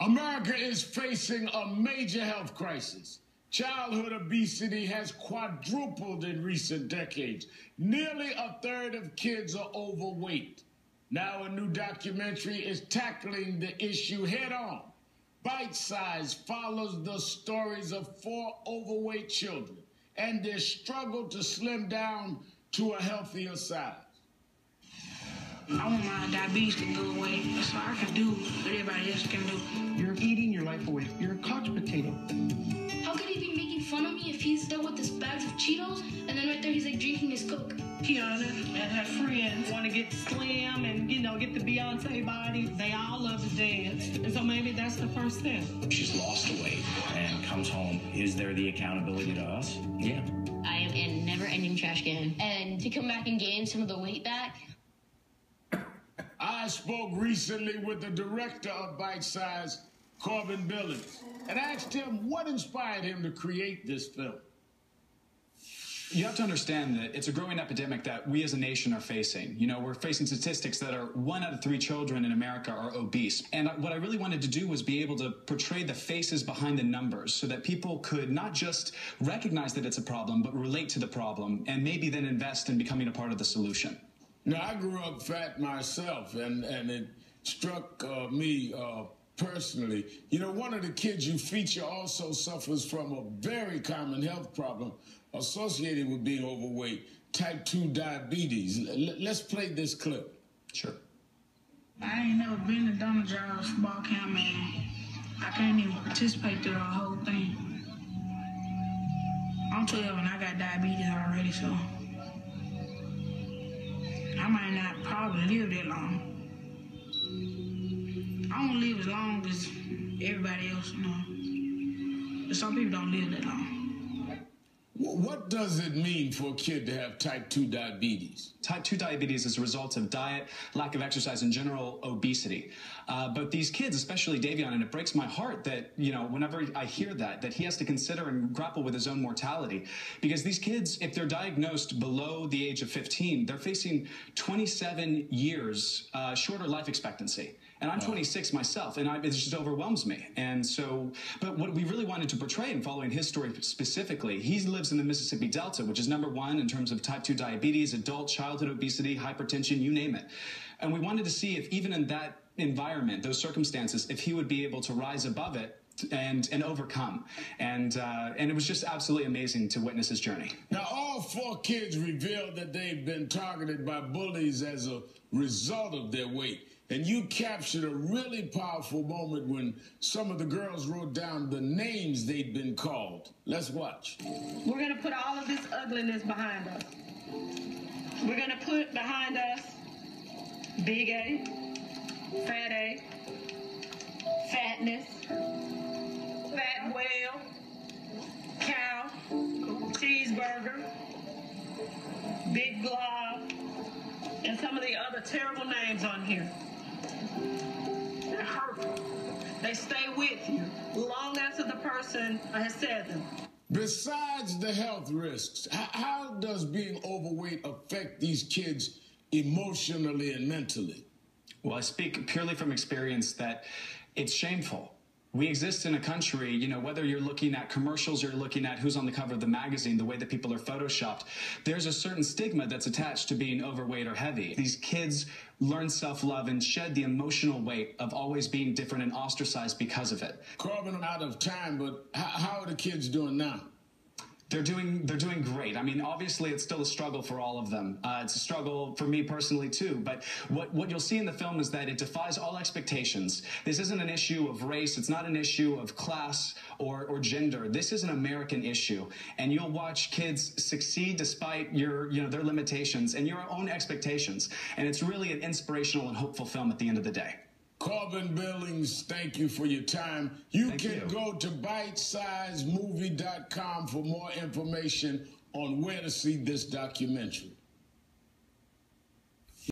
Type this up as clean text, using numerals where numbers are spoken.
America is facing a major health crisis. Childhood obesity has quadrupled in recent decades. Nearly a third of kids are overweight. Now a new documentary is tackling the issue head-on. Bite Size follows the stories of 4 overweight children and their struggle to slim down to a healthier size. I want my diabetes to go away so I can do what everybody else can do. You're eating your life away. You're a couch potato. How could he be making fun of me if he's there with his bags of Cheetos and then right there he's like drinking his Coke? Kiana and her friends want to get slim and, get the Beyonce body. They all love to dance. And so maybe that's the first step. She's lost the weight and comes home. Is there the accountability to us? Yeah. I am in a never-ending trash can. And to come back and gain some of the weight back. I spoke recently with the director of Bite Size, Corbin Billings, and asked him what inspired him to create this film. You have to understand that it's a growing epidemic that we as a nation are facing. We're facing statistics that are 1 out of 3 children in America are obese. And what I really wanted to do was be able to portray the faces behind the numbers so that people could not just recognize that it's a problem, but relate to the problem and maybe then invest in becoming a part of the solution. Now, I grew up fat myself, and it struck me personally. One of the kids you feature also suffers from a very common health problem associated with being overweight, type 2 diabetes. Let's play this clip. Sure. I ain't never been to Donald Giles ball camp, man. I can't even participate through the whole thing. I'm 12 and I got diabetes already, so I might not probably live that long. I don't live as long as everybody else, But some people don't live that long. What does it mean for a kid to have type 2 diabetes? Type 2 diabetes is a result of diet, lack of exercise, and general obesity. But these kids, especially Davion, and it breaks my heart that, whenever I hear that he has to consider and grapple with his own mortality. Because these kids, if they're diagnosed below the age of 15, they're facing 27 years shorter life expectancy. And I'm 26 myself, and it just overwhelms me. And so, but what we really wanted to portray in following his story specifically, he lives in the Mississippi Delta, which is #1 in terms of type 2 diabetes, adult childhood obesity, hypertension, you name it. And we wanted to see if even in that environment, those circumstances, if he would be able to rise above it and overcome. And it was just absolutely amazing to witness his journey. Now, all 4 kids revealed that they've been targeted by bullies as a result of their weight. And you captured a really powerful moment when some of the girls wrote down the names they'd been called. Let's watch. We're going to put all of this ugliness behind us. We're going to put behind us Big A, Fat A, Fatness, Fat Whale, Cow, Cheeseburger, Big Blob, and some of the other terrible names on here. They're hurtful. They stay with you long after the person has said them. Besides the health risks, how does being overweight affect these kids emotionally and mentally? Well, I speak purely from experience that it's shameful. We exist in a country, whether you're looking at commercials, you're looking at who's on the cover of the magazine, the way that people are photoshopped, there's a certain stigma that's attached to being overweight or heavy. These kids learn self-love and shed the emotional weight of always being different and ostracized because of it. Corbin, I'm out of time, but how are the kids doing now? They're doing great. I mean, obviously, it's still a struggle for all of them. It's a struggle for me personally, too. But what you'll see in the film is that it defies all expectations. This isn't an issue of race. It's not an issue of class or gender. This is an American issue. And you'll watch kids succeed despite their limitations and your own expectations. And it's really an inspirational and hopeful film at the end of the day. Corbin Billings, thank you for your time. You can go to bitesizemovie.com for more information on where to see this documentary.